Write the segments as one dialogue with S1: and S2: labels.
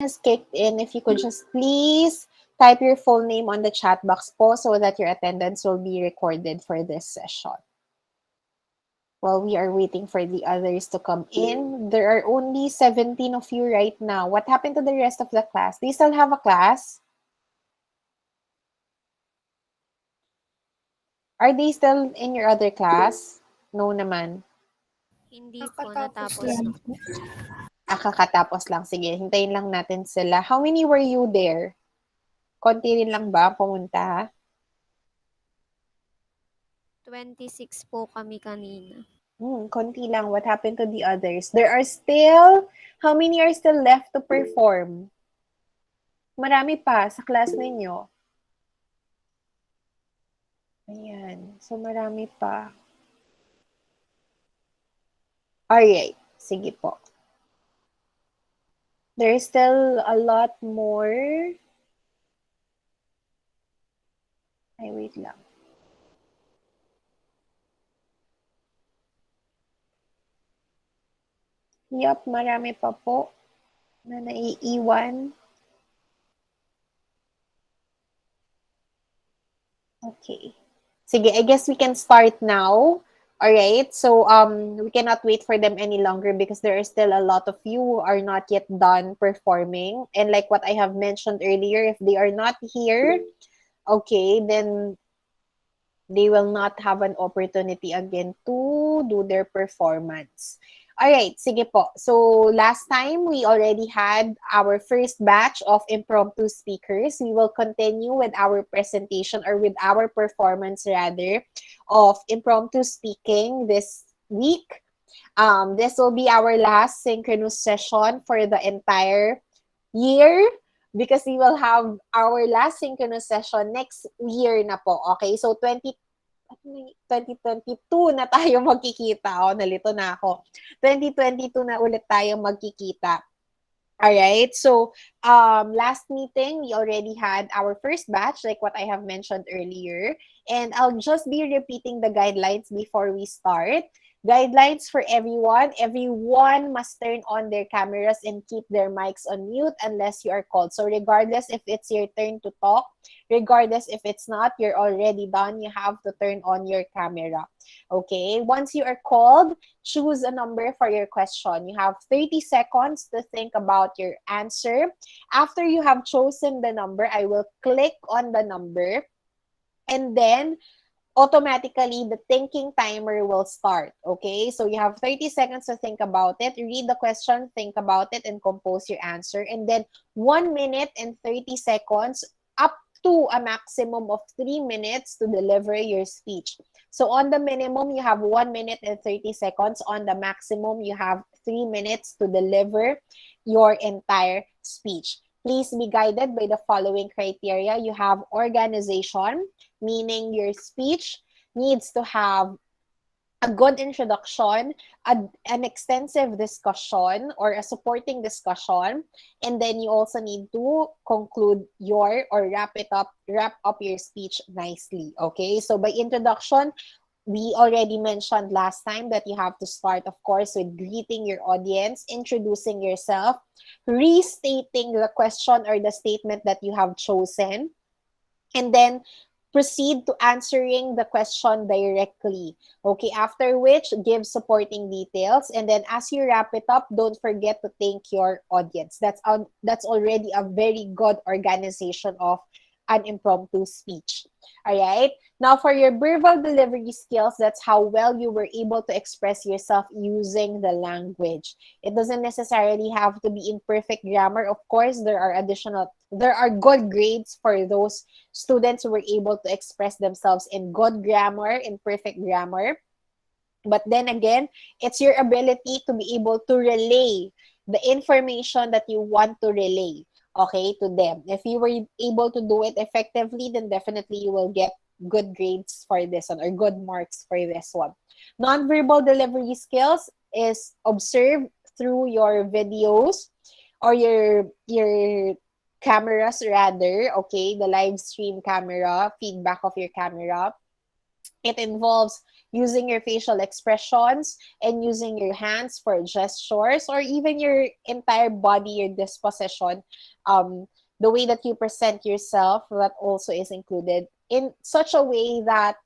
S1: has kicked in, if you could just please type your full name on the chat box po so that your attendance will be recorded for this session. While we are waiting for the others to come in, there are only 17 of you right now. What happened to the rest of the class? Do you still have a class? Are they still in your other class? No naman.
S2: Hindi po,
S3: Nakatapos
S2: natapos
S3: lang
S2: na.
S3: po.
S1: Kakatapos lang. Sige, hintayin lang natin sila. How many were you there? Konti rin lang ba pumunta?
S2: 26 po kami kanina.
S1: Konti lang. What happened to the others? There are still, how many are still left to perform? Marami pa sa class ninyo. Ayan. So, marami pa. Alright. Sige po. There's still a lot more. Ay, wait lang. Yup, marami pa po na naiiwan. Okay. Sige, I guess we can start now. All right. So we cannot wait for them any longer because there are still a lot of you who are not yet done performing. And like what I have mentioned earlier, if they are not here, okay, then they will not have an opportunity again to do their performance. All right, sige po. So last time, we already had our first batch of impromptu speakers. We will continue with our presentation or with our performance rather of impromptu speaking this week. This will be our last synchronous session for the entire year because we will have our last synchronous session next year na po. Okay, so 2022 na tayo magkikita. Oh, nalito na ako. 2022 na ulit tayo magkikita. Alright, so last meeting, we already had our first batch, like what I have mentioned earlier. And I'll just be repeating the guidelines before we start. Guidelines for everyone. Everyone must turn on their cameras and keep their mics on mute unless you are called. So regardless if it's your turn to talk, regardless if it's not, you're already done, you have to turn on your camera. Okay, once you are called, choose a number for your question. You have 30 seconds to think about your answer. After you have chosen the number, I will click on the number and then automatically the thinking timer will start. Okay, so you have 30 seconds to think about it. Read the question, think about it, and compose your answer. And then 1 minute and 30 seconds up to a maximum of 3 minutes to deliver your speech. So on the minimum, you have 1 minute and 30 seconds. On the maximum, you have 3 minutes to deliver your entire speech. Please be guided by the following criteria. You have organization, meaning your speech needs to have a good introduction, an extensive discussion or a supporting discussion, and then you also need to conclude your or wrap up your speech nicely. Okay, so by introduction, we already mentioned last time that you have to start, of course, with greeting your audience, introducing yourself, restating the question or the statement that you have chosen, and then proceed to answering the question directly. Okay, after which, give supporting details. And then as you wrap it up, don't forget to thank your audience. That's already a very good organization of an impromptu speech. All right. Now, for your verbal delivery skills, that's how well you were able to express yourself using the language. It doesn't necessarily have to be in perfect grammar. Of course, there are good grades for those students who were able to express themselves in good grammar, in perfect grammar. But then again, it's your ability to be able to relay the information that you want to relay, okay, to them. If you were able to do it effectively, then definitely you will get good grades for this one or good marks for this one. Nonverbal delivery skills is observed through your videos or your cameras rather, okay, the live stream camera, feedback of your camera. It involves using your facial expressions and using your hands for gestures, or even your entire body, your disposition, um, the way that you present yourself, that also is included in such a way that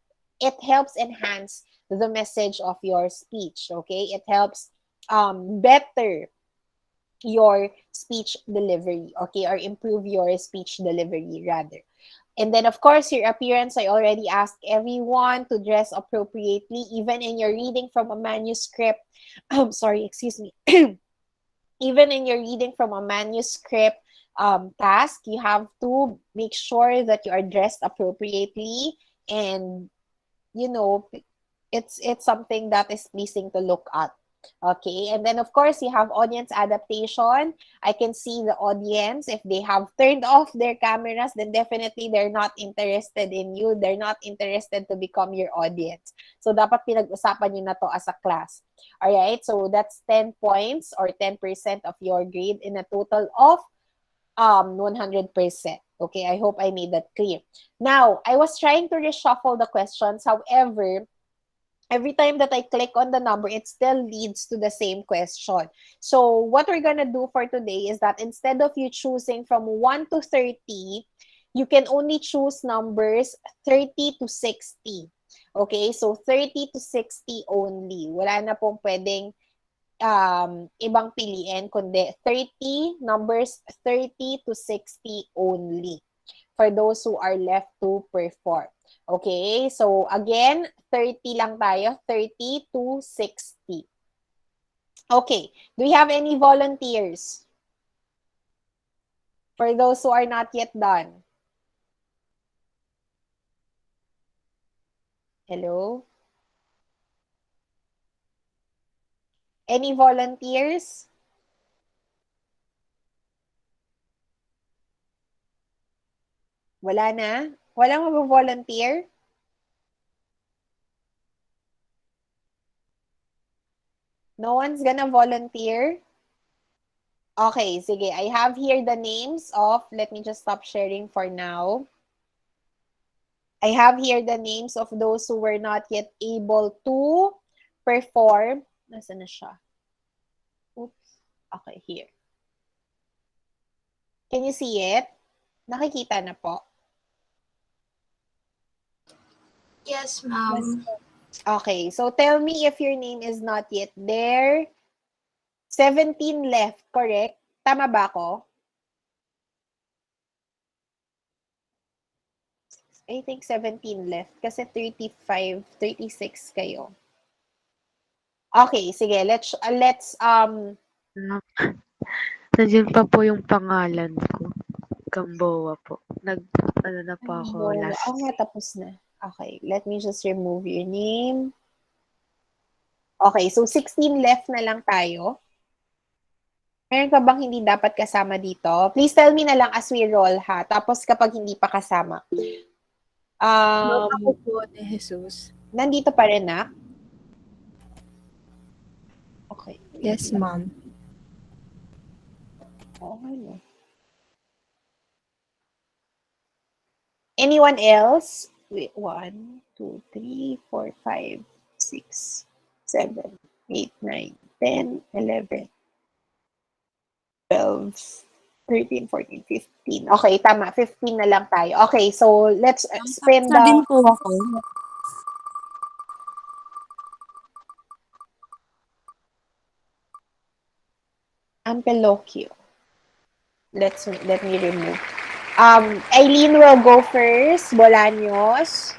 S1: it helps enhance the message of your speech. Okay, it helps better your speech delivery, okay, or improve your speech delivery rather. And then, of course, your appearance. I already asked everyone to dress appropriately, even in your reading from a manuscript. Sorry, excuse me. Even in your reading from a manuscript task, you have to make sure that you are dressed appropriately, and you know it's something that is pleasing to look at. Okay, and then of course you have audience adaptation. I can see the audience, if they have turned off their cameras, then definitely they're not interested in you, they're not interested to become your audience. So dapat pinag-usapan niyo na to as a class. All right, so that's 10 points or 10% of your grade in a total of 100%. Okay, I hope I made that clear. Now, I was trying to reshuffle the questions. However, every time that I click on the number, it still leads to the same question. So what we're gonna do for today is that instead of you choosing from 1 to 30, you can only choose numbers 30 to 60. Okay, so 30 to 60 only. Wala na pong pwedeng ibang piliin, kundi 30, numbers 30 to 60 only for those who are left to perform. Okay, so again, 30 lang tayo, 30 to 60. Okay, do we have any volunteers? For those who are not yet done. Hello? Any volunteers? Wala na? Walang mag-volunteer? No one's gonna volunteer? Okay, sige. I have here the names of, let me just stop sharing for now. I have here the names of those who were not yet able to perform. Nasaan na siya? Oops. Okay, here. Can you see it? Nakikita na po.
S3: Yes, ma'am.
S1: Okay, so tell me if your name is not yet there. 17 left, correct? Tama ba ako? I think 17 left kasi 35, 36 kayo. Okay, sige, let's
S4: Nandiyan pa po yung pangalan ko. Gamboa po. Ano na po ako last.
S1: nga, tapos na. Okay, let me just remove your name. Okay, so 16 left na lang tayo. Meron ka bang hindi dapat kasama dito? Please tell me na lang as we roll, ha? Tapos kapag hindi pa kasama.
S3: Ako po ni Jesus.
S1: Nandito pa rin, na? Okay.
S3: Yes, ma'am.
S1: Okay, no. Anyone else? Wait, 1, 2, 3, 4, 5, 6, 7, 8, 9, 10, 11, 12, 13, 14, 15. Okay, tama. 15 na lang tayo. Okay, so let's spin
S3: Sa din
S1: the...
S3: po ako.
S1: Ampelocchio. Let me remove. Eileen will go first. Bolaños.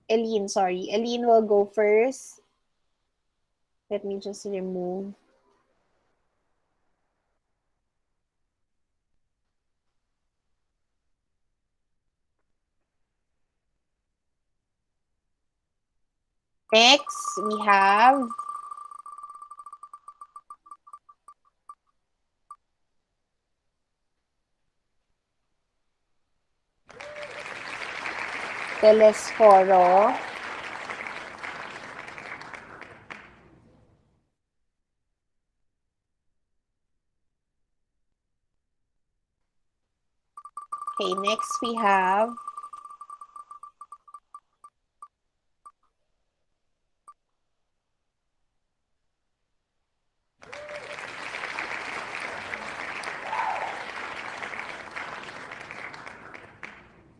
S1: Eileen, sorry. Eileen will go first. Let me just remove. Next, we have Telesforo. Okay, next we have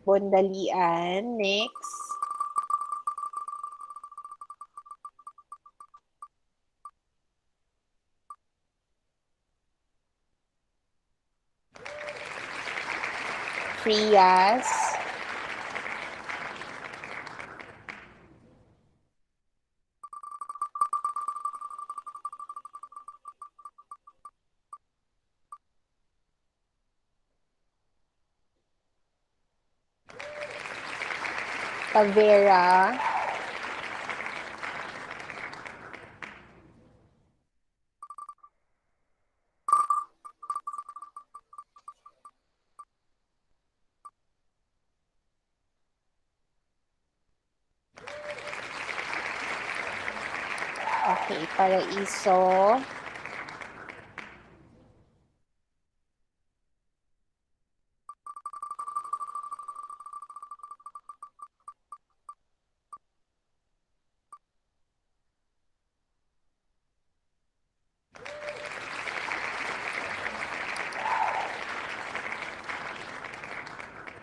S1: Bondalian. Next. Frias. Tavera. Okay, Paraiso.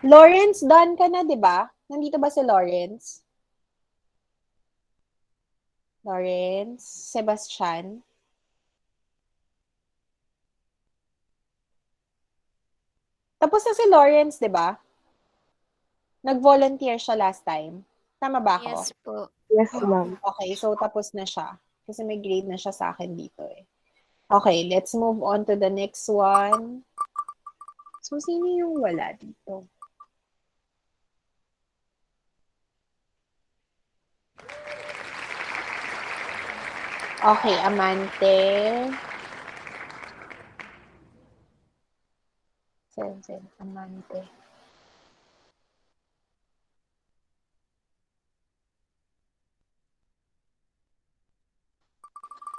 S1: Lawrence, done ka na, di ba? Nandito ba si Lawrence? Lawrence, Sebastian. Tapos na si Lawrence, di ba? Nag-volunteer siya last time. Tama ba ako?
S2: Yes po.
S4: Yes, ma'am.
S1: Okay, so tapos na siya. Kasi may grade na siya sa akin dito eh. Okay, let's move on to the next one. So, sino yung wala dito? Okay, Amante. Sen, Amante.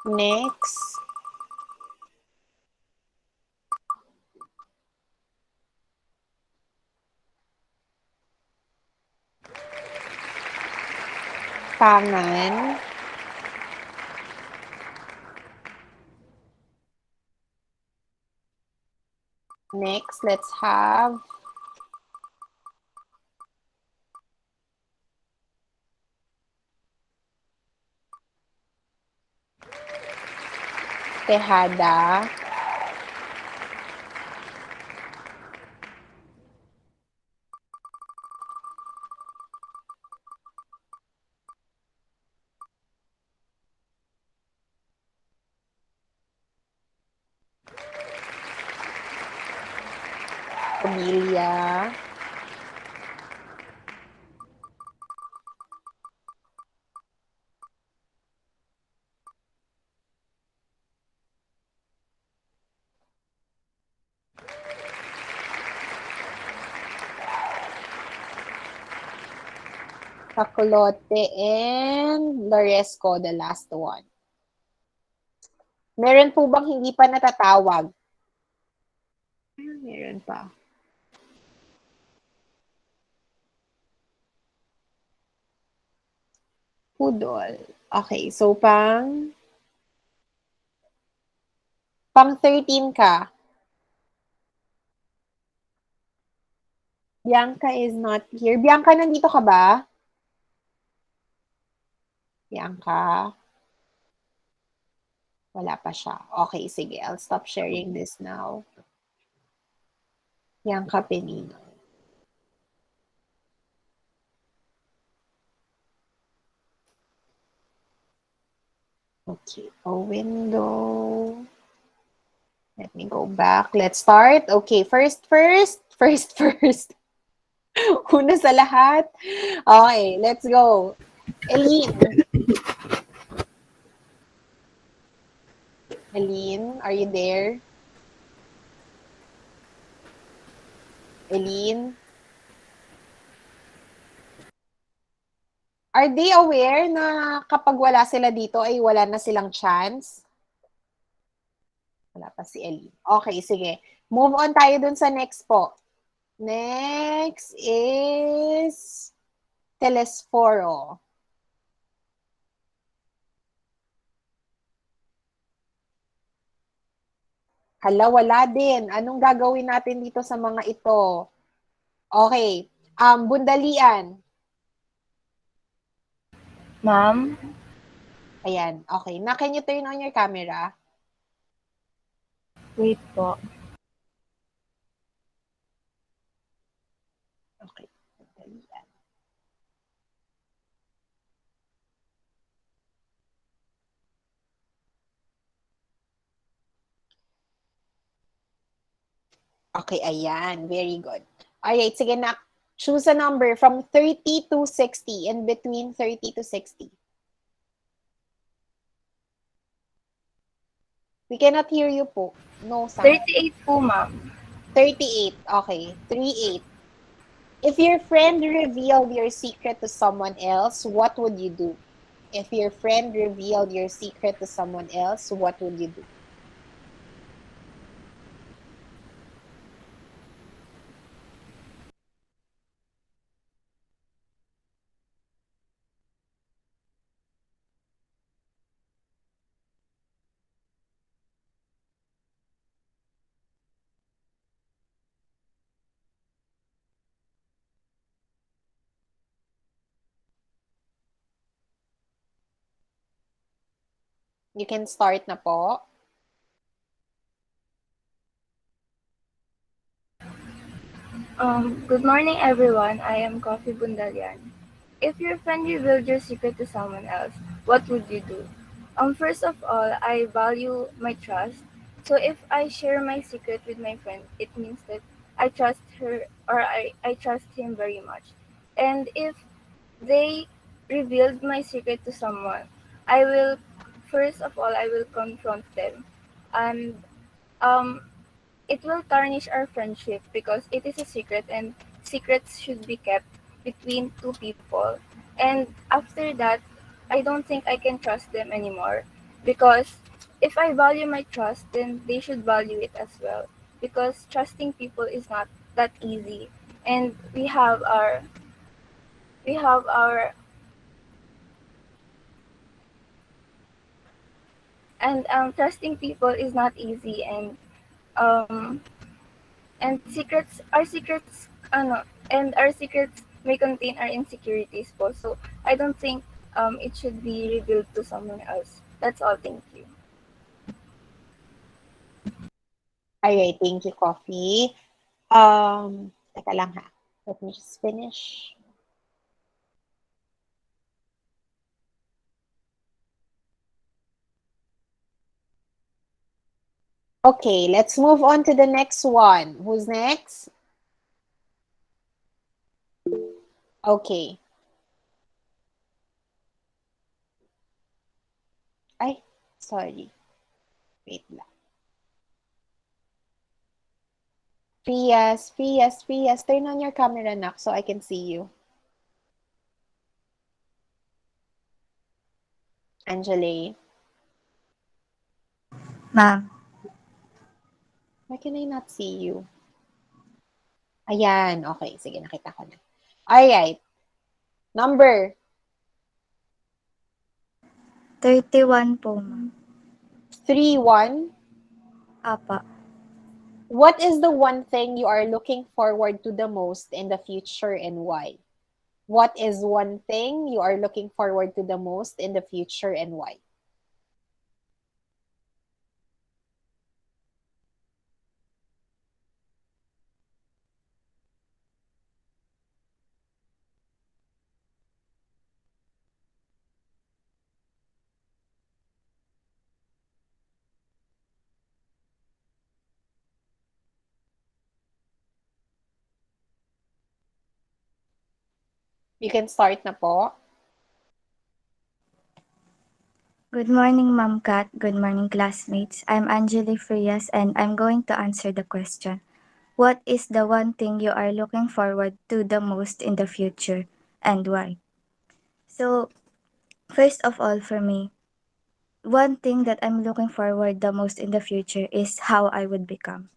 S1: Next. Pangan. Next, let's have Tejada. Pamilya. Pakulote and Loresco, the last one. Meron po bang hindi pa natatawag? Meron pa. Pudol. Okay, so pang 13 ka. Bianca is not here. Bianca, nandito ka ba? Bianca. Wala pa siya. Okay, sige. I'll stop sharing this now. Bianca Penino. Okay, a window. Let me go back. Let's start. Okay, first. Una sa lahat. Okay, let's go. Eileen. Eileen, are you there? Eileen? Are they aware na kapag wala sila dito ay wala na silang chance? Wala pa si Eileen. Okay, sige. Move on tayo dun sa next po. Next is Telesforo. Hala, wala din. Anong gagawin natin dito sa mga ito? Okay. Bundalian.
S3: Ma'am,
S1: Ayan, okay. Now, can you turn on your camera?
S3: wait po.
S1: Okay. Bundalian. Okay, ayan. Very good. Alright, sige na. Choose a number from 30 to 60. In between 30 to 60. We cannot hear you po. No sound.
S3: 38 po, ma'am.
S1: 38. Okay. 38. If your friend revealed your secret to someone else, what would you do? If your friend revealed your secret to someone else, what would you do? You can start na po.
S3: Good morning, everyone. I am Coffee Bundalian. If your friend revealed your secret to someone else, what would you do? First of all, I value my trust. So if I share my secret with my friend, it means that I trust her or I trust him very much. And if they revealed my secret to someone, I will, first of all, I will confront them. And um, it will tarnish our friendship because it is a secret and secrets should be kept between two people. And after that, I don't think I can trust them anymore because if I value my trust, then they should value it as well because trusting people is not that easy. And we have our and trusting people is not easy um and our secrets may contain our insecurities po. So I don't think it should be revealed to someone else. That's all. Thank you.
S1: Alright, thank you, Coffee. Teka lang ha. Let me just finish. Okay, let's move on to the next one. Who's next? Okay. Ay, sorry. Wait lang. Prias, turn on your camera, nak, so I can see you. Angele,
S5: Ma'am,
S1: why can I not see you? Ayan, okay. Sige, nakita ko na. Alright. Number
S5: 31 po, ma'am.
S1: 31.
S5: Apa.
S1: What is the one thing you are looking forward to the most in the future and why? What is one thing you are looking forward to the most in the future and why? You can start na po.
S5: Good morning, Ma'am Kat. Good morning, classmates. I'm Angeli Frias and I'm going to answer the question. What is the one thing you are looking forward to the most in the future and why? So, first of all, for me, one thing that I'm looking forward the most in the future is how I would become.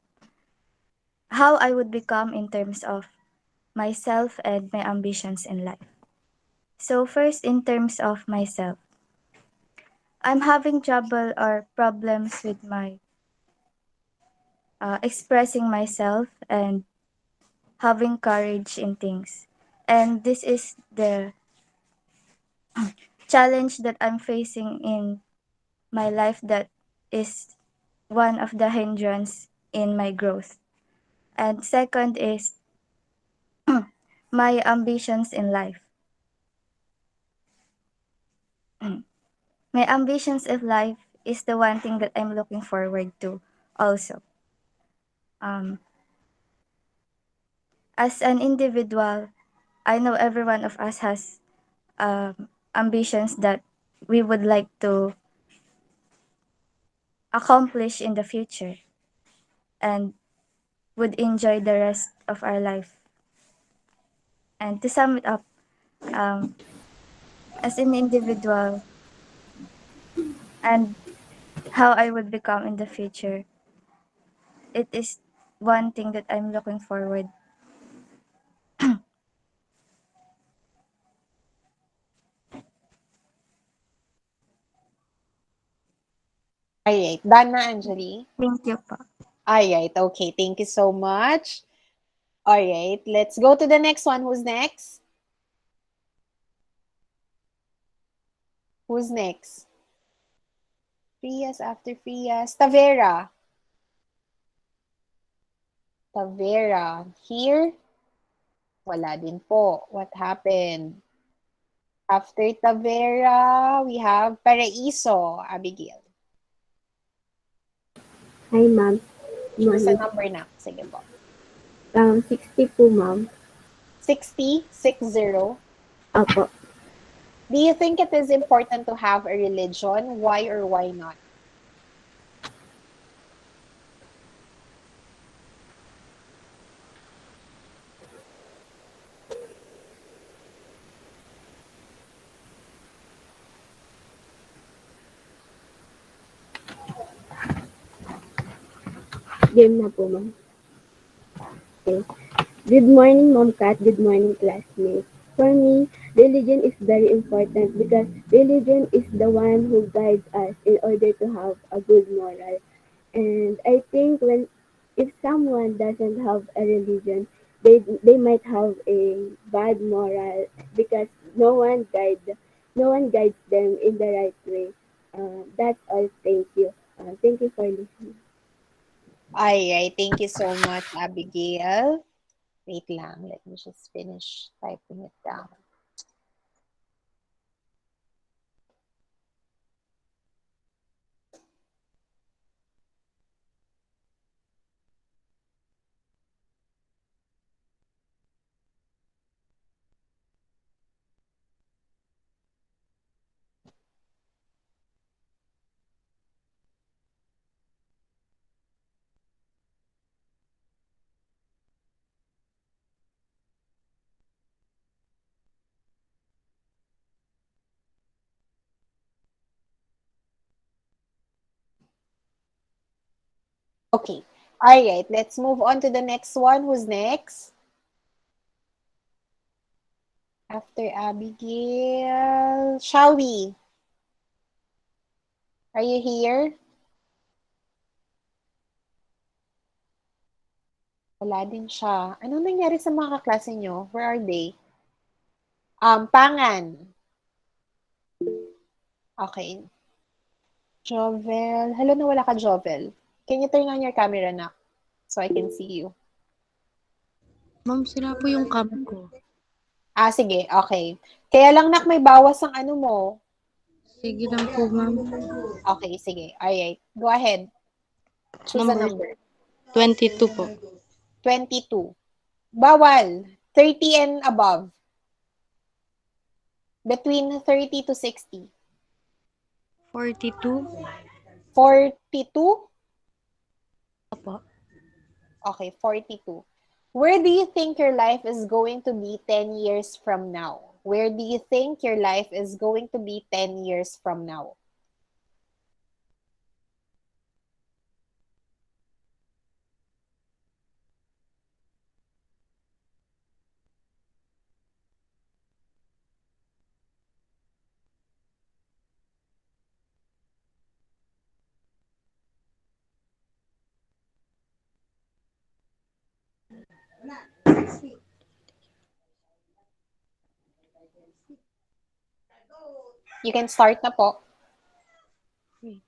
S5: How I would become in terms of myself and my ambitions in life. So, first, in terms of myself, I'm having trouble or problems with my expressing myself and having courage in things. And this is the challenge that I'm facing in my life that is one of the hindrance in my growth. And second is my ambitions in life. My ambitions in life is the one thing that I'm looking forward to also. Um, as an individual, I know every one of us has ambitions that we would like to accomplish in the future and would enjoy the rest of our life. And to sum it up, um, as an individual and how I would become in the future, it is one thing that I'm looking forward.
S1: Alright, done na, Anjali?
S5: Thank you po.
S1: Alright, okay. Thank you so much. Alright, let's go to the next one. Who's next? Who's next? Frias after Frias. Tavera. Tavera. Here? Wala din po. What happened? After Tavera, we have Paraiso, Abigail.
S6: Hi, ma'am.
S1: Choose a
S6: Morning.
S1: number na. Sige po.
S6: 60 po, ma'am.
S1: 60, 60.
S6: Opo.
S1: Do you think it is important to have a religion? Why or why not?
S6: Game na po, ma'am. Okay. Good morning, Mom Kat. Good morning, classmates. For me, religion is very important because religion is the one who guides us in order to have a good moral. And I think if someone doesn't have a religion, they might have a bad moral because no one guides them in the right way. That's all. Thank you. Thank you for listening.
S1: Ay, thank you so much, Abigail. Wait lang, let me just finish typing it down. Okay. All right, let's move on to the next one. Who's next? After Abigail, shall we? Are you here? Wala din siya. Anong nangyari sa mga kaklase nyo? Where are they? Pangan. Okay. Jovel. Hello, nawala ka, Jovel. Can you turn on your camera na so I can see you?
S4: Ma'am, sila po yung cam ko.
S1: Sige. Okay. Kaya lang, nak, may bawas ang ano mo.
S4: Sige lang po, ma'am.
S1: Okay, sige. Alright. Go ahead. Choose a number.
S4: 22 po.
S1: 22. Bawal. 30 and above. Between 30 to 60.
S4: 42?
S1: 42?
S4: Opo.
S1: Okay, 42. Where do you think your life is going to be 10 years from now? Where do you think your life is going to be 10 years from now? You can start na po.
S4: Wait,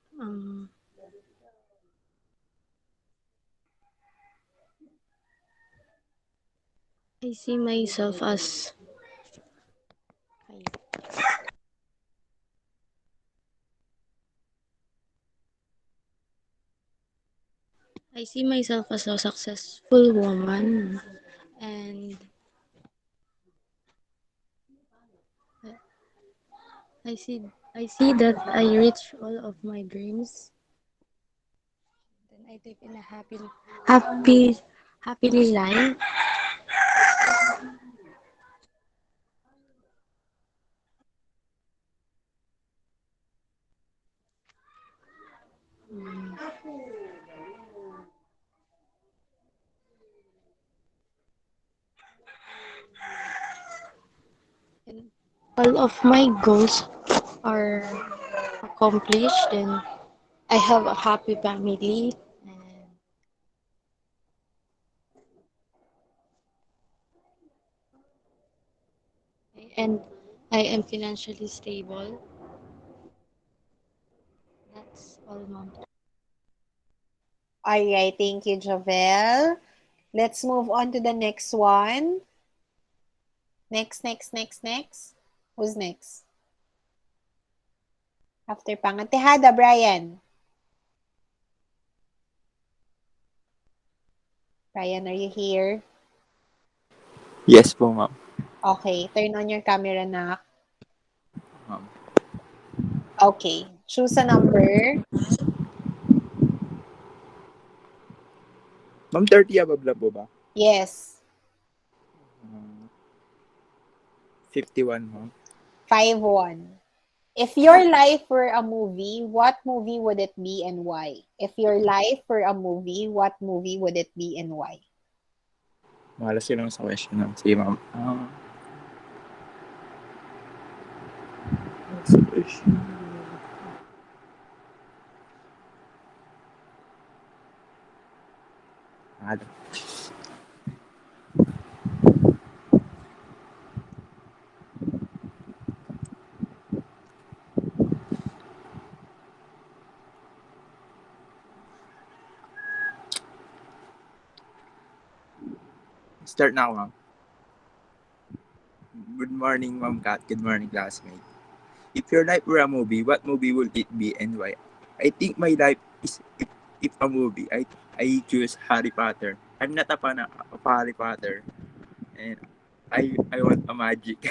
S4: I see myself as I see myself as a successful woman, and I see I see that I reach all of my dreams. Then I live in a happy happily life. And all of my goals are accomplished, and I have a happy family, and I am financially stable. That's all, mom.
S1: All right, thank you, Javel. Let's move on to the next one. Next. Who's next? After Pangantehada, Brian. Brian, are you here?
S7: Yes po, ma'am.
S1: Okay, turn on your camera na.
S7: Ma'am.
S1: Okay, choose a number.
S7: Ma'am, 30 above lang po ba?
S1: Yes,
S7: 51, ma'am.
S1: 5-1. If your life were a movie, what movie would it be and why? If your life were a movie, what movie would it be and why?
S7: Malas yun lang sa question, ma'am. Sige, ma'am. Ano? Start now, ma'am. Good morning, Ma'am Kat. Good morning, classmate. If your life were a movie, what movie would it be and why? I think my life is if a movie. I choose Harry Potter. I'm not a fan of Harry Potter, and I want a magic.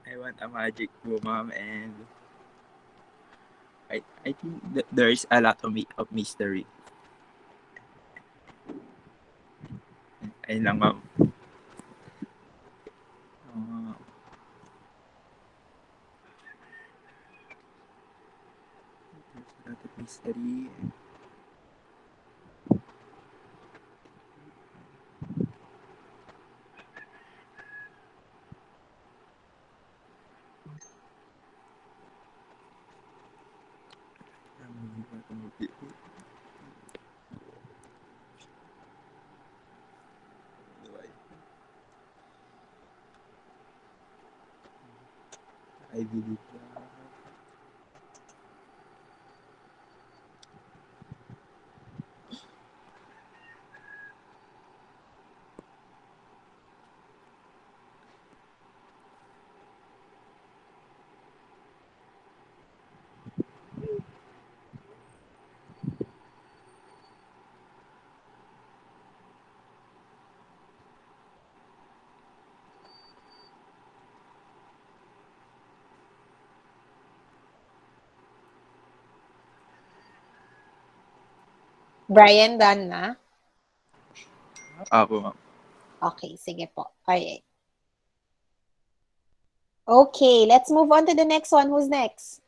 S7: I want a magic po, ma'am, and I think that there is a lot of mystery. Ayun lang, ma'am. A lot of mystery. I believe that.
S1: Brian, done na?
S7: Apo, ma'am.
S1: Okay, sige po. Alright. Okay, let's move on to the next one. Who's next?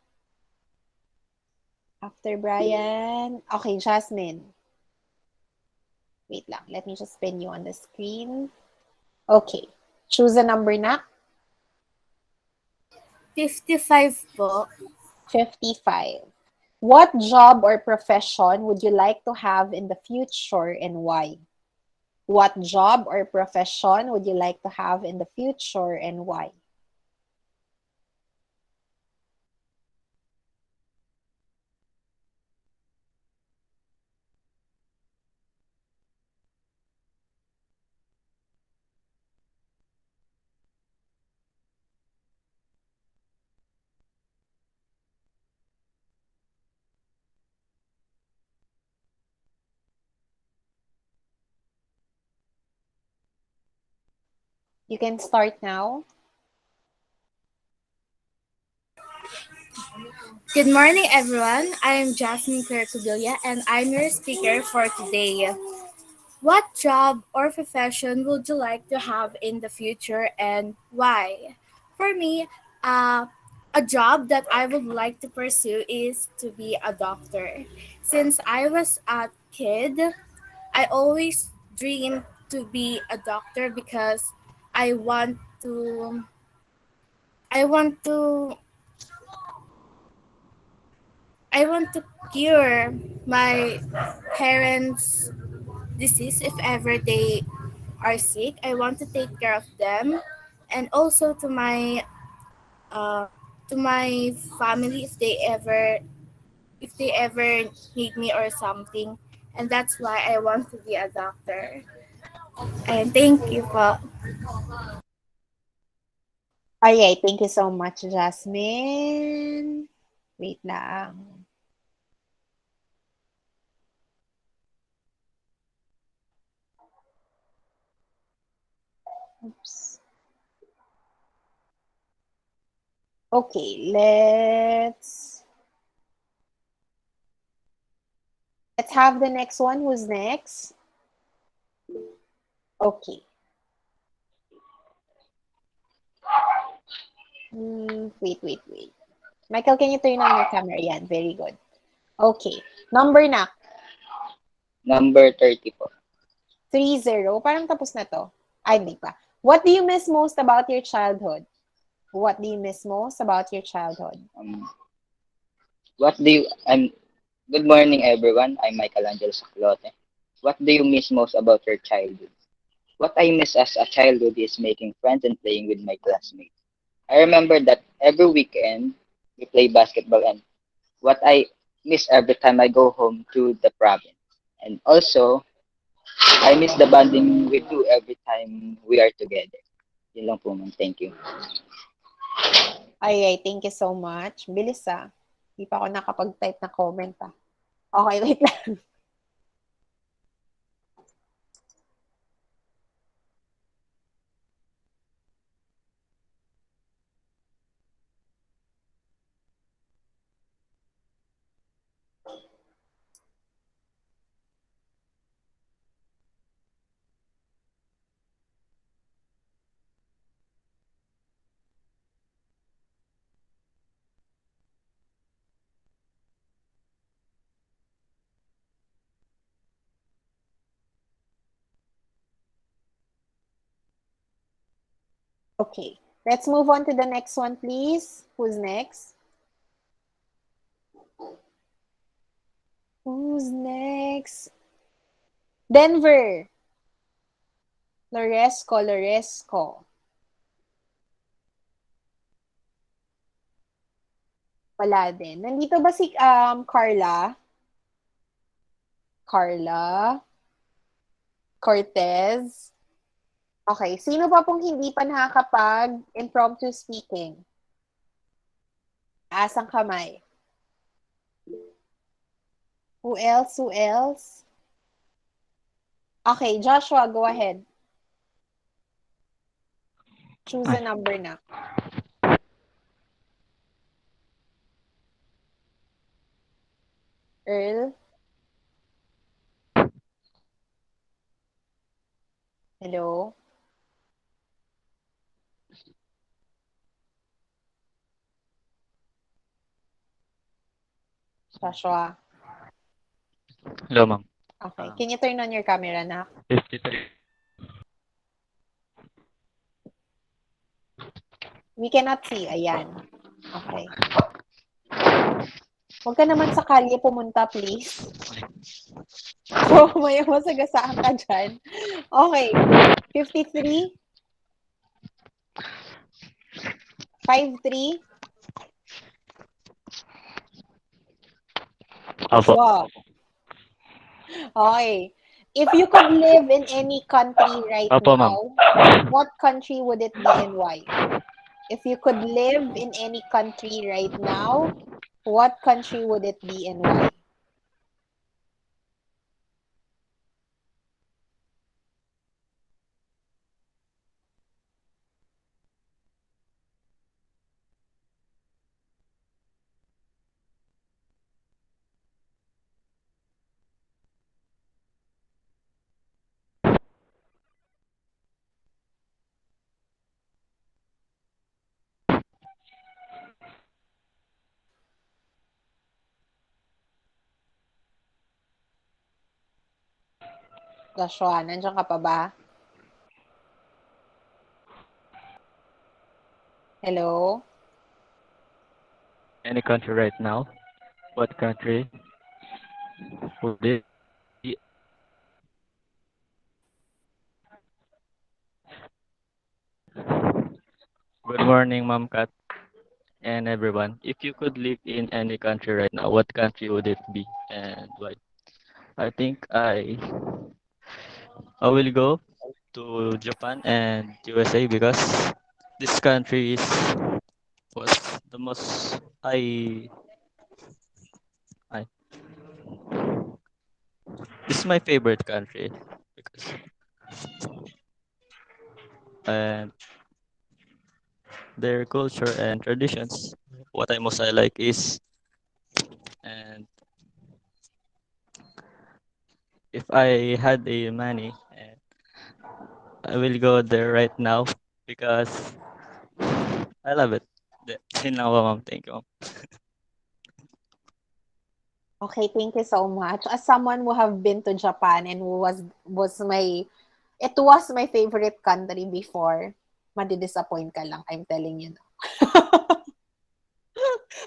S1: After Brian. Okay, Jasmine. Wait lang. Let me just pin you on the screen. Okay. Choose a number na.
S2: 55 po.
S1: 55. What job or profession would you like to have in the future and why? What job or profession would you like to have in the future and why? You can start now.
S2: Good morning, everyone. I am Jasmine Claire Cubilla, and I'm your speaker for today. What job or profession would you like to have in the future, and why? For me, a job that I would like to pursue is to be a doctor. Since I was a kid, I always dreamed to be a doctor because I want to I want to I want to cure my parents' disease if ever they are sick. I want to take care of them, and also uh, to my family if they ever need me or something. And that's why I want to be a doctor. And thank you po.
S1: Alright, thank you so much, Jasmine. Wait lang. Oops. Okay, let's have the next one. Who's next? Okay. Wait. Michael, can you turn on your camera? Yan, very good. Okay. Number na.
S8: Number 30 po.
S1: 30. Parang tapos na to. Ay, hindi pa. What do you miss most about your childhood? What do you miss most about your childhood?
S8: What do you, good morning everyone. I'm Michelangelo Saclote. What do you miss most about your childhood? What I miss as a childhood is making friends and playing with my classmates. I remember that every weekend we play basketball and what I miss every time I go home to the province. And also, I miss the bonding we do every time we are together. Yun lang po, ma'am. Thank you.
S1: Ay, thank you so much. Bilis ah. Hindi pa ako nakapag-type na comment ah. Okay, wait lang. Okay. Let's move on to the next one, please. Who's next? Who's next? Denver. Loresco. Wala din. Nandito ba si Carla? Carla? Cortez? Okay. Sino pa pong hindi pa nakakapag-impromptu speaking? Asang kamay. Who else? Okay, Joshua, go ahead. Choose a number na. Earl? Hello? Joshua?
S9: Hello, ma'am.
S1: Okay. Can you turn on your camera na?
S9: 53.
S1: We cannot see. Ayan. Okay. Huwag ka naman sa kalye pumunta, please. So, may masagasaan ka dyan. Okay. 53? 53?
S9: Opo.
S1: Wow. Okay. If you could live in any country right
S9: Opo, ma'am.
S1: now, what country would it be and why? If you could live in any country right now, what country would it be and why? Joshua, nandiyan ka pa ba? Hello?
S9: Any country right now? What country would it be? Good morning, Mom Kat and everyone. If you could live in any country right now, what country would it be and why? I think I will go to Japan and USA because this country is was the most I this is my favorite country because and their culture and traditions. What I like is and if I had the money, I will go there right now because I love it. Yun lang po, ma'am. Thank you, ma'am.
S1: Okay, thank you so much. As someone who have been to Japan and who was my it was my favorite country before, madi-disappoint ka lang, I'm telling you.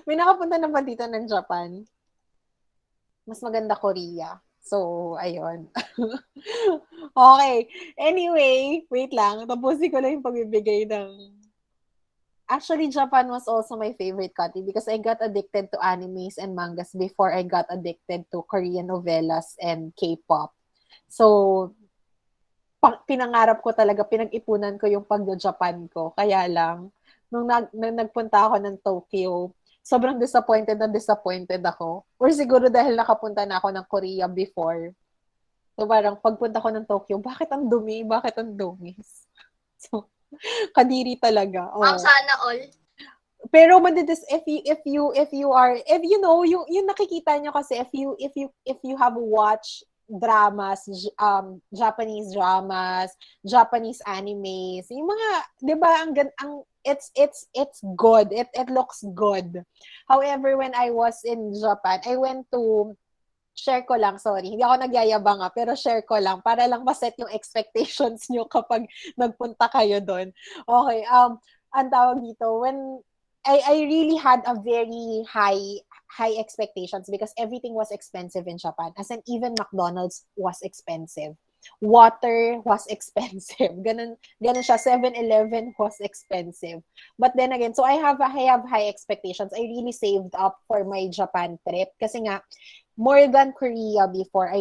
S1: May nakapunta na ba dito ng Japan? Mas maganda Korea. So, ayun. Okay. Anyway, wait lang. Tapusin ko lang yung pagbibigay ng... Actually, Japan was also my favorite country because I got addicted to animes and mangas before I got addicted to Korean novellas and K-pop. So, pinangarap ko talaga, pinag-ipunan ko yung pag-Japan ko. Kaya lang, nung nagpunta ako ng Tokyo, sobrang disappointed ako. Or siguro dahil nakapunta na ako ng Korea before. So parang pagpunta ko ng Tokyo, bakit ang dumi? Bakit ang dumi? So, kadiri talaga. Oh.
S2: Sana all.
S1: Pero if you know yung nakikita nyo kasi if you have watched dramas, Japanese dramas, Japanese animes, yung mga 'di ba ang it's good. It looks good. However, when I was in Japan, I went to share ko lang, sorry. Hindi ako nagyayabang pero share ko lang para lang ma-set yung expectations nyo kapag nagpunta kayo doon. Okay, ang tawag dito, when I really had a very high expectations because everything was expensive in Japan. As in, even McDonald's was expensive. Water was expensive. Ganun siya. 7-Eleven was expensive. But then again, so I have high expectations. I really saved up for my Japan trip kasi nga, more than Korea before, I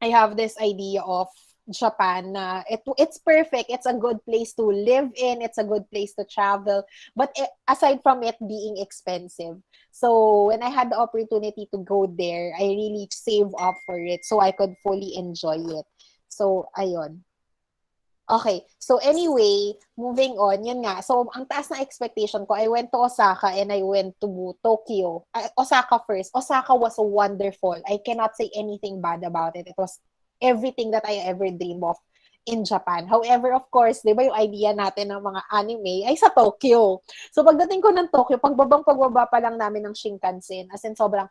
S1: have this idea of Japan na it's perfect. It's a good place to live in. It's a good place to travel. But aside from it being expensive. So when I had the opportunity to go there, I really save up for it so I could fully enjoy it. So, ayun. Okay. So anyway, moving on, yun nga. So ang taas na expectation ko, I went to Osaka and I went to Tokyo. Osaka first. Osaka was wonderful. I cannot say anything bad about it. It was everything that I ever dreamed of in Japan. However, of course, di ba yung idea natin ng mga anime ay sa Tokyo. So pagdating ko ng Tokyo, pagbaba pa lang namin ng Shinkansen, as in sobrang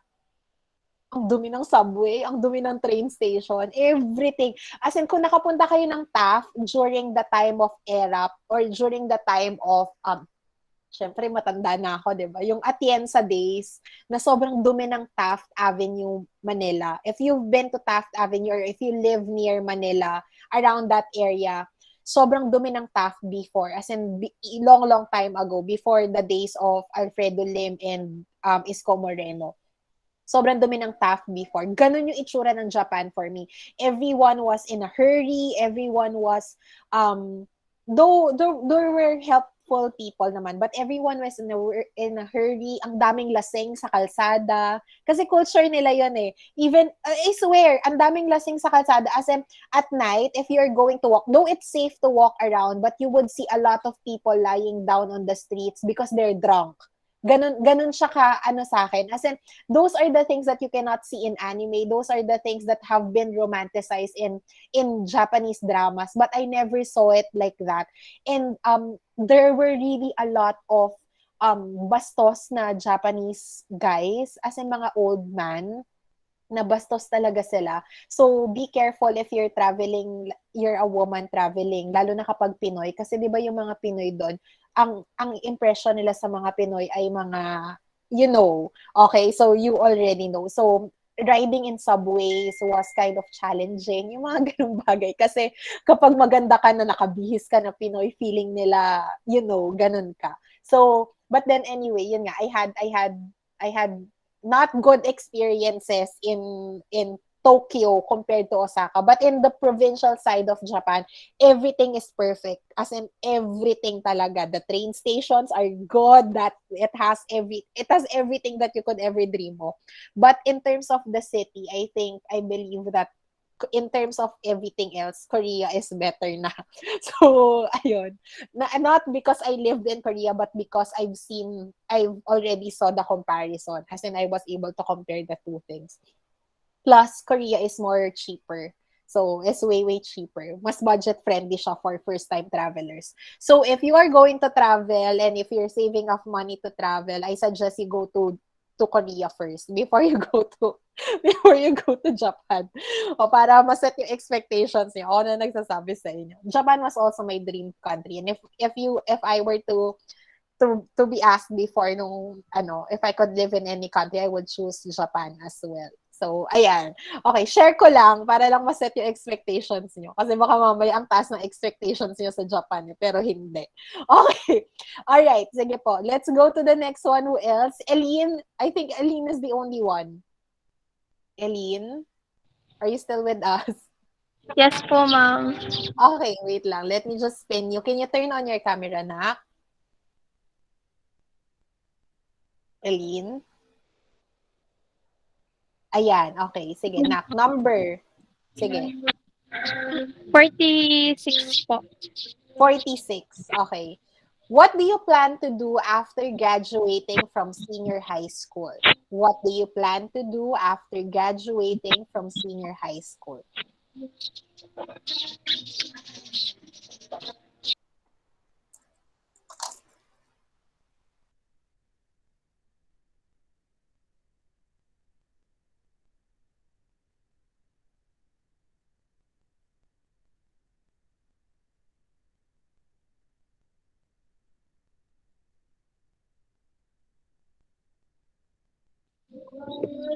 S1: ang dumi ng subway, ang dumi ng train station, everything. As in, kung nakapunta kayo ng Taft during the time of ERAP or during the time of, syempre matanda na ako, di ba? Yung Atienza days, na sobrang dumi ng Taft Avenue, Manila. If you've been to Taft Avenue or if you live near Manila, around that area, sobrang dumi ng Taft before. As in, long time ago, before the days of Alfredo Lim and Isko Moreno. Sobrang dumi ng Taft before. Ganun yung itsura ng Japan for me. Everyone was in a hurry. Everyone was, though there were helpful people naman, but everyone was in a hurry. Ang daming lasing sa kalsada. Kasi culture nila yun eh. Even, I swear, ang daming lasing sa kalsada. As in, at night, if you're going to walk, though it's safe to walk around, but you would see a lot of people lying down on the streets because they're drunk. Ganun siya ka, sa akin. As in, those are the things that you cannot see in anime. Those are the things that have been romanticized in Japanese dramas. But I never saw it like that. And there were really a lot of bastos na Japanese guys, as in mga old man. nabastos talaga sila. So, be careful if you're traveling, you're a woman traveling, lalo na kapag Pinoy. Kasi di ba yung mga Pinoy doon, ang impression nila sa mga Pinoy ay mga, okay, so you already know. So, riding in subways was kind of challenging, yung mga ganung bagay. Kasi kapag maganda ka na nakabihis ka na Pinoy, feeling nila, ganun ka. So, but then anyway, yun nga, I had not good experiences in Tokyo compared to Osaka. But in the provincial side of Japan, everything is perfect. As in everything talaga. The train stations are good. That it has everything that you could ever dream of. But in terms of the city, I believe that in terms of everything else, Korea is better na. So, ayun. Not because I lived in Korea, but because I've already saw the comparison. As in, I was able to compare the two things. Plus, Korea is more cheaper. So, it's way, way cheaper. Mas budget-friendly siya for first-time travelers. So, if you are going to travel and if you're saving up money to travel, I suggest you go to Korea first before you go to Japan. O para maset yung expectations niyo. Ako na nagsasabi sa inyo. Japan was also my dream country. And if I were to be asked before if I could live in any country, I would choose Japan as well. So, ayan. Okay, share ko lang para lang maset yung expectations niyo. Kasi baka mamaya ang taas ng expectations niyo sa Japan, pero hindi. Okay. Alright, sige po. Let's go to the next one. Who else? Eileen. I think Eileen is the only one. Eileen? Are you still with us?
S10: Yes po, ma'am.
S1: Okay, wait lang. Let me just spin you. Can you turn on your camera, Nak? Eileen? Ayan, okay. Sige, Nak. Number. Sige.
S10: 46 po.
S1: 46. Okay. What do you plan to do after graduating from senior high school? What do you plan to do after graduating from senior high school?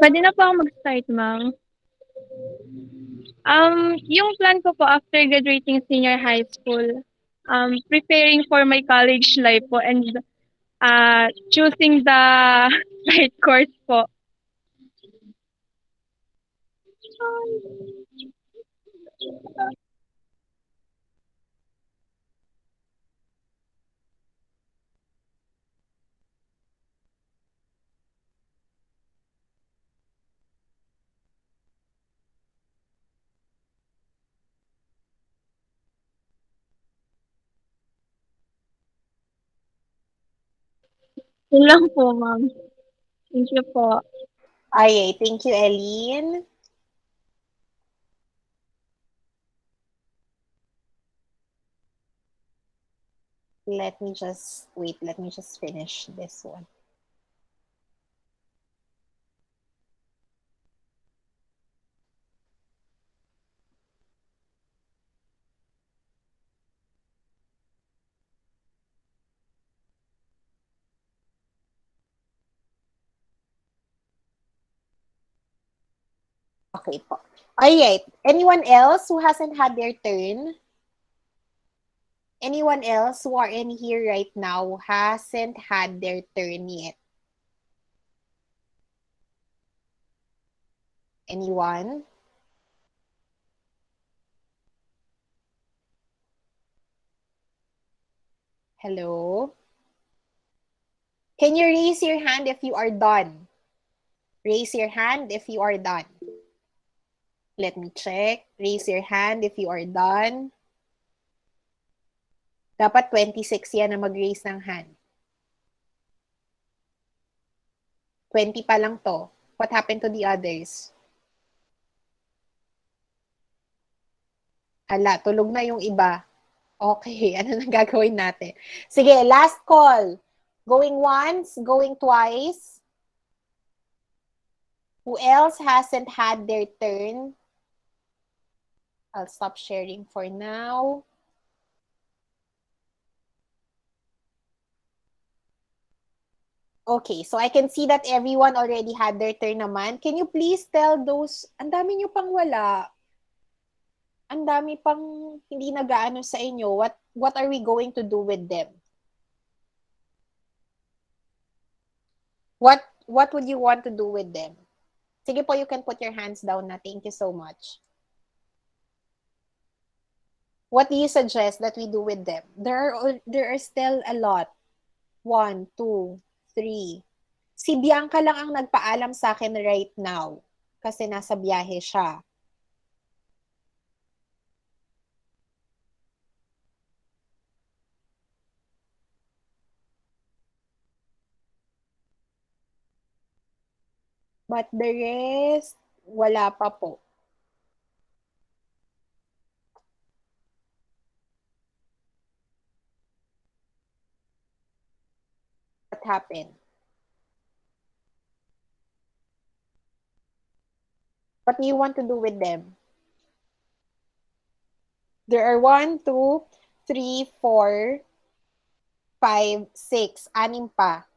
S10: Pwede na po ako mag-start, ma'am. Yung plan ko po after graduating senior high school, preparing for my college life po and choosing the right course po. Yun lang po, ma'am. Thank you po.
S1: Okay, thank you, Eileen. Let me just finish this one. Okay po. Alright. Anyone else who hasn't had their turn? Anyone else who are in here right now hasn't had their turn yet? Anyone? Hello? Can you raise your hand if you are done? Raise your hand if you are done. Let me check. Raise your hand if you are done. Dapat 26 yan na mag-raise ng hand. 20 pa lang to. What happened to the others? Ala, tulog na yung iba. Okay, ano nang gagawin natin? Sige, last call. Going once, going twice. Who else hasn't had their turn? I'll stop sharing for now. Okay, so I can see that everyone already had their turn naman. Can you please tell those, ang dami nyo pang wala. Ang dami pang hindi nag-aano sa inyo. What are we going to do with them? What would you want to do with them? Sige po, you can put your hands down na. Thank you so much. What do you suggest that we do with them? There are still a lot. 1, 2, 3. Si Bianca lang ang nagpaalam sa akin right now kasi nasa biyahe siya. But the rest, wala pa po. What happened? What do you want to do with them? There are 1, 2, 3, 4, 5, 6. 6 pa.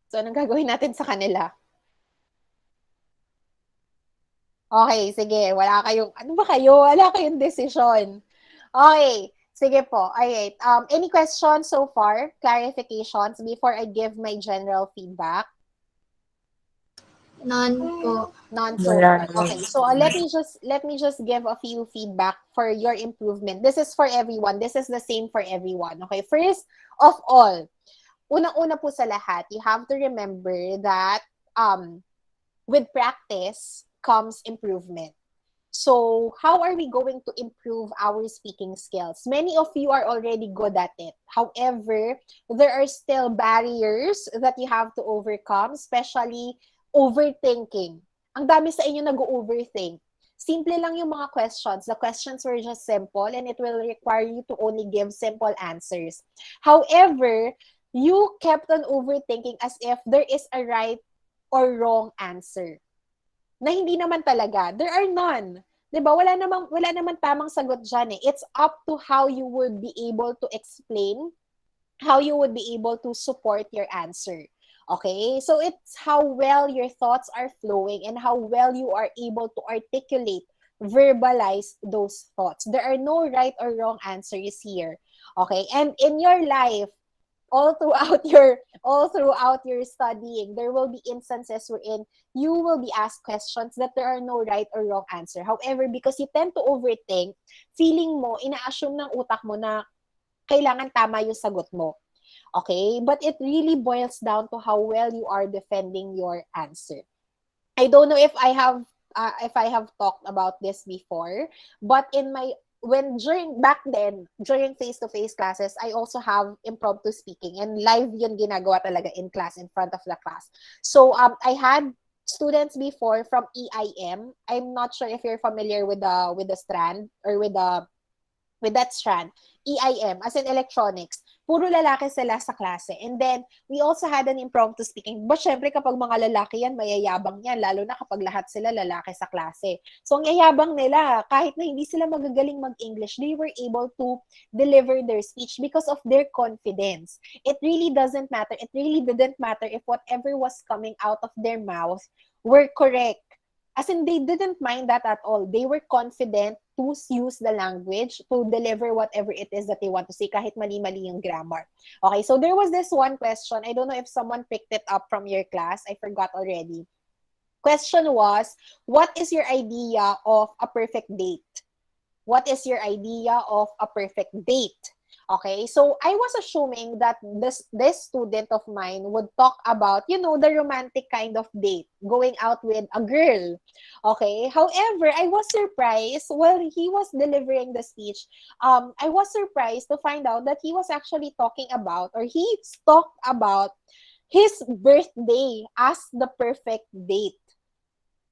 S1: So, anong gagawin natin sa kanila? Okay, sige. Wala kayong, ano ba kayo? Wala kayong decision. Okay, sige po. Alright. Any questions so far? Clarifications before I give my general feedback?
S2: None po.
S1: None so far. Okay, so let me just give a few feedback for your improvement. This is for everyone. This is the same for everyone. Okay, first of all, unang-una po sa lahat, you have to remember that with practice comes improvement. So, how are we going to improve our speaking skills? Many of you are already good at it. However, there are still barriers that you have to overcome, especially overthinking. Ang dami sa inyo nag-overthink. Simple lang yung mga questions. The questions were just simple and it will require you to only give simple answers. However, you kept on overthinking as if there is a right or wrong answer. Na hindi naman talaga. There are none. 'Di ba? Wala namang tamang sagot diyan eh. It's up to how you would be able to explain, how you would be able to support your answer. Okay? So it's how well your thoughts are flowing and how well you are able to articulate, verbalize those thoughts. There are no right or wrong answers here. Okay? And in your life, all throughout your studying, there will be instances wherein you will be asked questions that there are no right or wrong answer. However, because you tend to overthink, feeling mo, ina-assume ng utak mo na kailangan tama yung sagot mo. Okay? But it really boils down to how well you are defending your answer. I don't know if I have talked about this before, but during face-to-face classes, I also have impromptu speaking and live yun ginagawa talaga in class, in front of the class. So I had students before from EIM. I'm not sure if you're familiar with the strand or with that strand. EIM, as in electronics. Puro lalaki sila sa klase. And then, we also had an impromptu speaking. But syempre, kapag mga lalaki yan, mayayabang yan. Lalo na kapag lahat sila lalaki sa klase. So, ang yayabang nila, kahit na hindi sila magagaling mag-English, they were able to deliver their speech because of their confidence. It really doesn't matter. It really didn't matter if whatever was coming out of their mouth were correct. As in, they didn't mind that at all. They were confident to use the language to deliver whatever it is that they want to say, kahit mali-mali yung grammar. Okay, so there was this one question. I don't know if someone picked it up from your class. I forgot already. Question was, what is your idea of a perfect date? What is your idea of a perfect date? Okay, so I was assuming that this student of mine would talk about, the romantic kind of date, going out with a girl. Okay, however, I was surprised while he was delivering the speech. I was surprised to find out that he was actually talking about, or he talked about his birthday as the perfect date.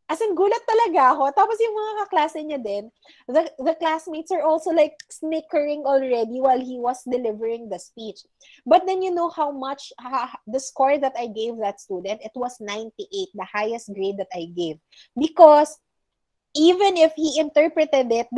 S1: As in, gulat talaga ako. Tapos yung mga kaklase niya din, the classmates are also like snickering already while he was delivering the speech. But then you know how much, the score that I gave that student, it was 98, the highest grade that I gave. Because even if he interpreted it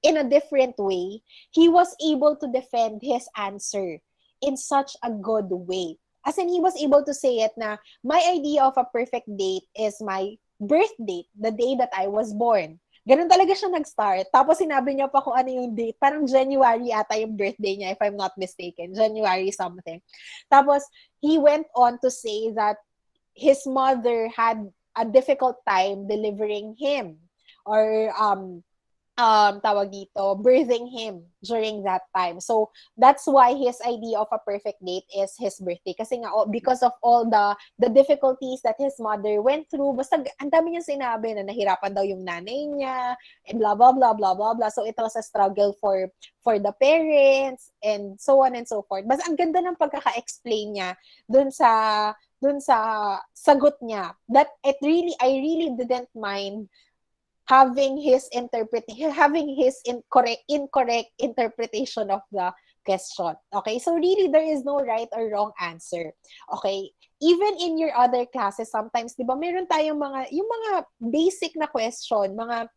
S1: in a different way, he was able to defend his answer in such a good way. As in, he was able to say it na, my idea of a perfect date is my birth date, the day that I was born. Ganun talaga siya nag-start. Tapos sinabi niya pa kung ano yung date. Parang January ata yung birthday niya, if I'm not mistaken. January something. Tapos, he went on to say that his mother had a difficult time delivering him or tawag dito, birthing him during that time. So, that's why his idea of a perfect date is his birthday. Kasi nga, because of all the difficulties that his mother went through, basta ang dami niya sinabi na nahirapan daw yung nanay niya, and blah, blah, blah, blah, blah, blah. So, it was a struggle for the parents, and so on and so forth. Basta ang ganda ng pagkaka-explain niya dun sa sagot niya, that I really didn't mind having his incorrect interpretation of the question. Okay? So really, there is no right or wrong answer. Okay? Even in your other classes, sometimes, di ba, meron tayong yung mga basic na question, mga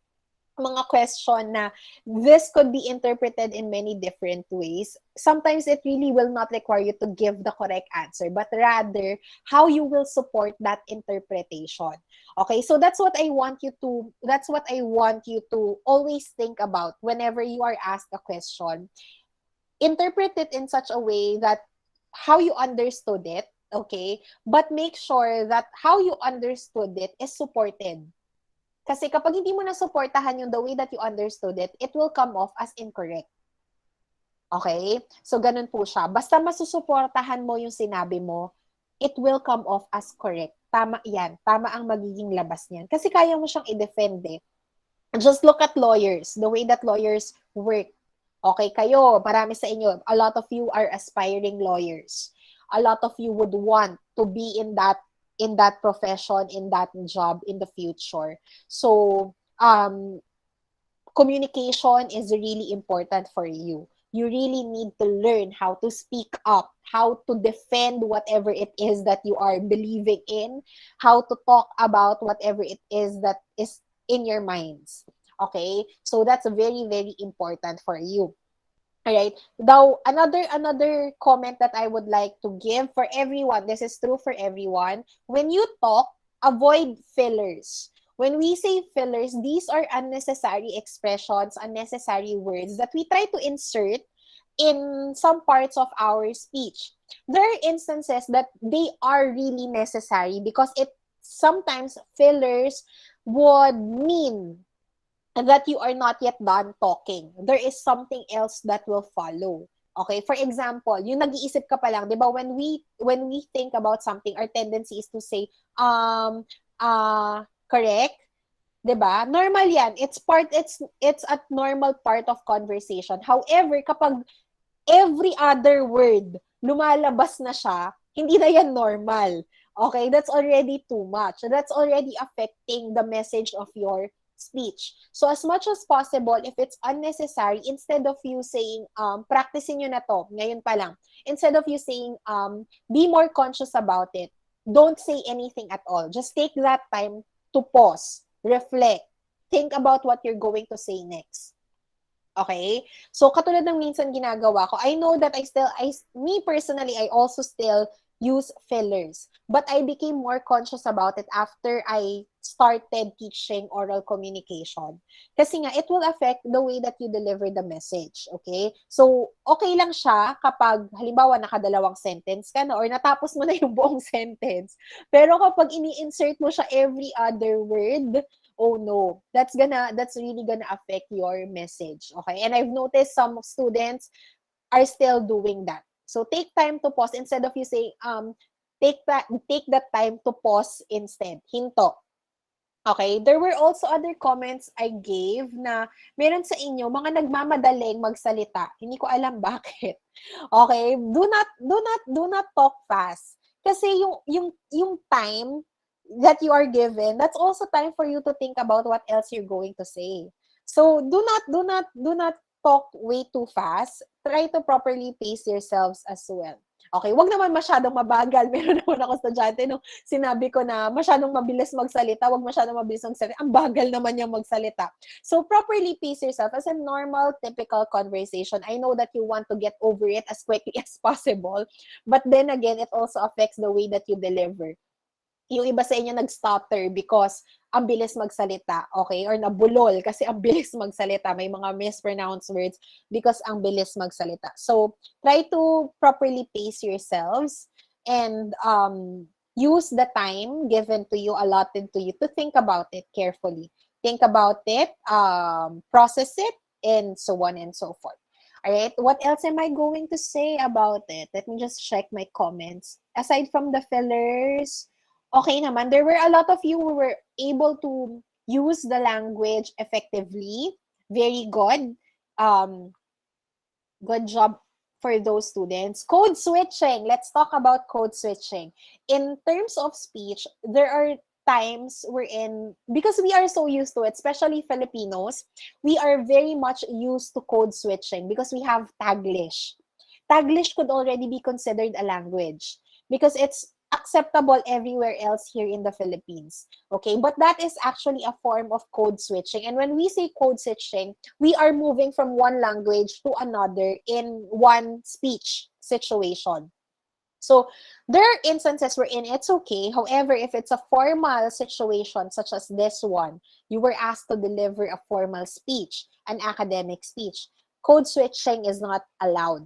S1: question na this could be interpreted in many different ways. Sometimes it really will not require you to give the correct answer, but rather how you will support that interpretation. Okay, so that's what I want you to always think about whenever you are asked a question. Interpret it in such a way that how you understood it, okay, but make sure that how you understood it is supported. Kasi kapag hindi mo na-supportahan yung the way that you understood it, it will come off as incorrect. Okay? So, ganun po siya. Basta masusuportahan mo yung sinabi mo, it will come off as correct. Tama yan. Tama ang magiging labas niyan. Kasi kaya mo siyang i-defend eh. Just look at lawyers, the way that lawyers work. Okay, kayo, marami sa inyo, a lot of you are aspiring lawyers. A lot of you would want to be in that profession, in that job in the future. So, communication is really important for you. You really need to learn how to speak up, how to defend whatever it is that you are believing in, how to talk about whatever it is that is in your minds. Okay? So, that's very, very important for you. Alright. Now, another comment that I would like to give for everyone, this is true for everyone, when you talk, avoid fillers. When we say fillers, these are unnecessary expressions, unnecessary words that we try to insert in some parts of our speech. There are instances that they are really necessary because sometimes fillers would mean that you are not yet done talking. There is something else that will follow. Okay? For example, yung nag-iisip ka pa lang, 'di ba, when we think about something, our tendency is to say correct, 'di ba? Normal 'yan. It's a normal part of conversation. However, kapag every other word lumalabas na siya, hindi na 'yan normal. Okay? That's already too much. That's already affecting the message of your speech. So as much as possible, if it's unnecessary, instead of you saying, practicing nyo na to, ngayon pa lang, instead of you saying, be more conscious about it, don't say anything at all. Just take that time to pause, reflect, think about what you're going to say next. Okay? So, katulad ng minsan ginagawa ko, I know that me personally, I also still use fillers. But I became more conscious about it after I started teaching oral communication. Kasi nga, it will affect the way that you deliver the message. Okay? So, okay lang siya kapag, halimbawa, nakadalawang sentence ka na or natapos mo na yung buong sentence. Pero kapag ini-insert mo siya every other word, oh no, that's really gonna affect your message. Okay? And I've noticed some students are still doing that. So take time to pause instead of you saying, take that time to pause instead. Hinto. Okay? There were also other comments I gave na meron sa inyo, mga nagmamadaling magsalita. Hindi ko alam bakit. Okay? Do not talk fast. Kasi yung time given, that's also time for you to think about what else you're going to say. So do not talk way too fast. Try to properly pace yourselves as well. Okay, wag naman masyadong mabagal. Meron naman ako estudyante nung sinabi ko na masyadong mabilis magsalita, wag masyadong mabilis magsalita. Ang bagal naman niya magsalita. So properly pace yourself as a normal, typical conversation. I know that you want to get over it as quickly as possible, but then again, it also affects the way that you deliver. Yung iba sa inyo nag-stutter because ang bilis magsalita, okay? Or nabulol kasi ang bilis magsalita. May mga mispronounced words because ang bilis magsalita. So, try to properly pace yourselves and use the time given to you, allotted to you, to think about it carefully. Think about it, process it, and so on and so forth. All right, what else am I going to say about it? Let me just check my comments. Aside from the fillers, okay naman. There were a lot of you who were able to use the language effectively. Very good. Good job for those students. Code switching. Let's talk about code switching. In terms of speech, there are times we're in, because we are so used to it, especially Filipinos, we are very much used to code switching because we have Taglish. Taglish could already be considered a language because it's acceptable everywhere else here in the Philippines. Okay, but that is actually a form of code switching. And when we say code switching, we are moving from one language to another in one speech situation. So there are instances wherein it's okay. However, if it's a formal situation such as this one, you were asked to deliver a formal speech, an academic speech, code switching is not allowed.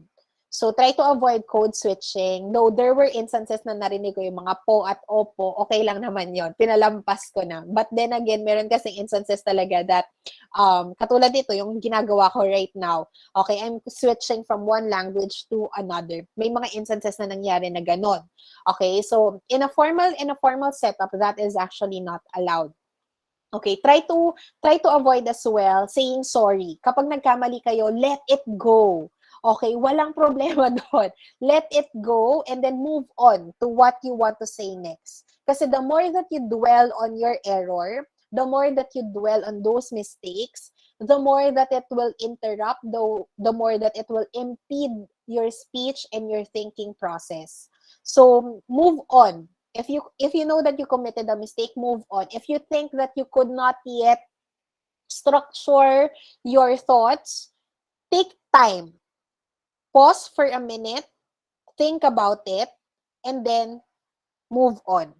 S1: So try to avoid code switching. Though there were instances na narinig ko yung mga po at opo, okay lang naman yon. Pinalampas ko na. But then again, meron kasing instances talaga that katulad dito, yung ginagawa ko right now. Okay, I'm switching from one language to another. May mga instances na nangyari na ganon. Okay, so in a formal setup, that is actually not allowed. Okay, try to avoid as well saying sorry. Kapag nagkamali kayo, let it go. Okay, walang problema doon. Let it go and then move on to what you want to say next. Kasi the more that you dwell on your error, the more that you dwell on those mistakes, the more that it will interrupt, the more that it will impede your speech and your thinking process. So, move on. If you know that you committed a mistake, move on. If you think that you could not yet structure your thoughts, take time. Pause for a minute, think about it, and then move on.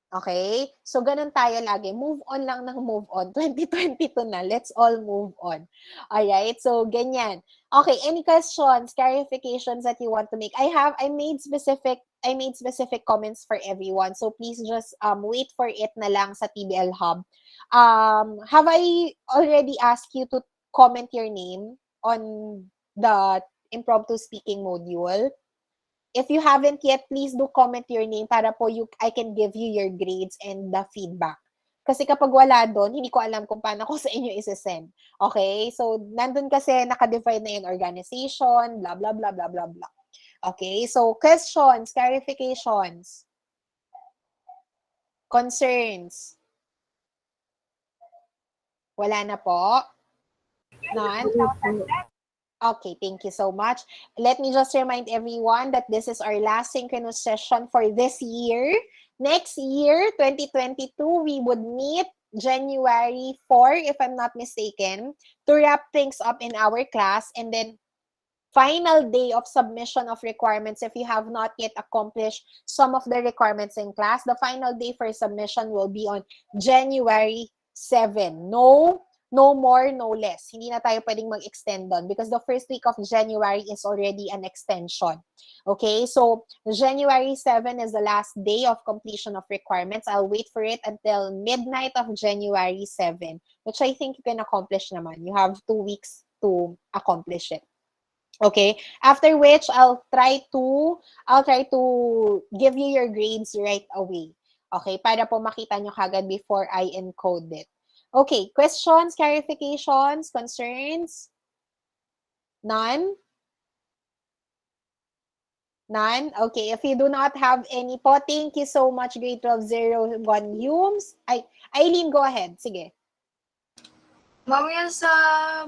S1: Okay? So, ganun tayo lagi. Move on lang ng move on. 2022 na. Let's all move on. Alright? So, ganyan. Okay, any questions, clarifications that you want to make? I made specific comments for everyone. So, please just wait for it na lang sa TBL Hub. Have I already asked you to comment your name on the impromptu speaking module? If you haven't yet, please do comment your name para po I can give you your grades and the feedback. Kasi kapag wala doon, hindi ko alam kung paano ko sa inyo isa-send. Okay? So, nandun kasi nakadivide na yung organization, blah, blah, blah, blah, blah, blah. Okay? So, questions, clarifications, concerns. Wala na po? None? Okay, thank you so much. Let me just remind everyone that this is our last synchronous session for this year. Next year, 2022, we would meet January 4, if I'm not mistaken, to wrap things up in our class, and then final day of submission of requirements. If you have not yet accomplished some of the requirements in class, the final day for submission will be on January 7. No more, no less. Hindi na tayo pwedeng mag-extend doon because the first week of January is already an extension. Okay, so January 7 is the last day of completion of requirements. I'll wait for it until midnight of January 7, which I think you can accomplish naman. You have 2 weeks to accomplish it. Okay, after which I'll try to give you your grades right away. Okay, para po makita nyo kagad before I encode it. Okay, questions, clarifications, concerns? None? None? Okay, if you do not have any po, thank you so much, grade 12-01 HUMSS. Aileen, go ahead. Sige.
S11: Ma'am, yung sa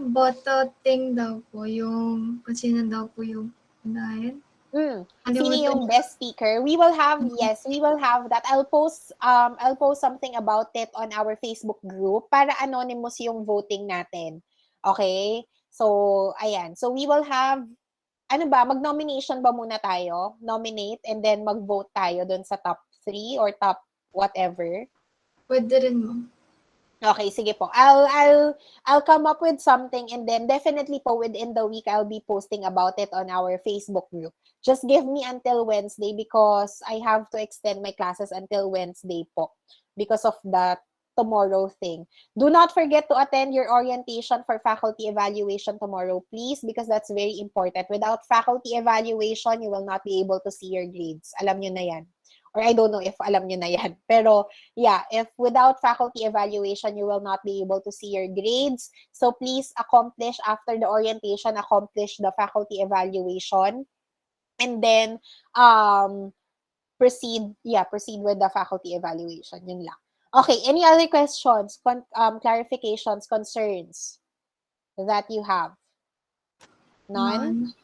S11: boto thing daw po, yung kung sino daw po yung unahin.
S1: Sino yung best speaker? Yes, we will have that. I'll post something about it on our Facebook group para anonymous yung voting natin. Okay? So, ayan. So, we will have, mag-nomination ba muna tayo? Nominate and then mag-vote tayo dun sa top 3 or top whatever.
S11: Pwede rin, ma'am.
S1: Okay, sige po. I'll come up with something and then definitely po within the week I'll be posting about it on our Facebook group. Just give me until Wednesday because I have to extend my classes until Wednesday po because of the tomorrow thing. Do not forget to attend your orientation for faculty evaluation tomorrow, please, because that's very important. Without faculty evaluation, you will not be able to see your grades. Alam nyo na yan. Or I don't know if alam nyo na yan. Pero yeah, if without faculty evaluation, you will not be able to see your grades. So please accomplish after the orientation, accomplish the faculty evaluation. And then proceed with the faculty evaluation. Yun lang. Okay, any other questions, clarifications, concerns that you have? None?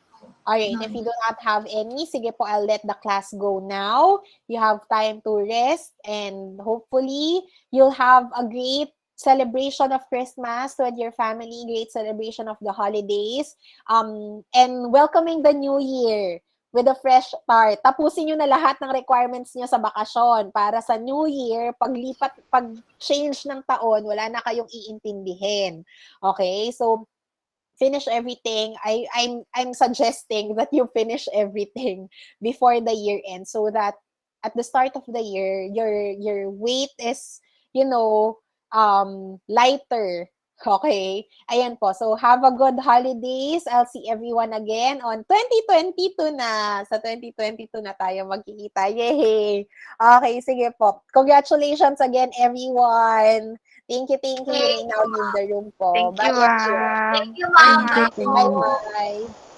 S1: Alright, if you do not have any, sige po, I'll let the class go now. You have time to rest and hopefully you'll have a great celebration of Christmas with your family, great celebration of the holidays, and welcoming the new year with a fresh start. Tapusin nyo na lahat ng requirements nyo sa bakasyon para sa new year, pag-change ng taon, wala na kayong iintindihin. Okay? So, finish everything. I'm suggesting that you finish everything before the year ends so that at the start of the year your weight is lighter. Okay? Ayan po. So have a good holidays. I'll see everyone again on 2022 na. Sa 2022 na tayo magkikita. Yay! Okay, sige po. Congratulations again everyone. Thank you. You may now leave the room po.
S10: Thank you,
S1: Bye.
S10: ma'am.
S3: Thank you, ma'am.
S1: Bye-bye.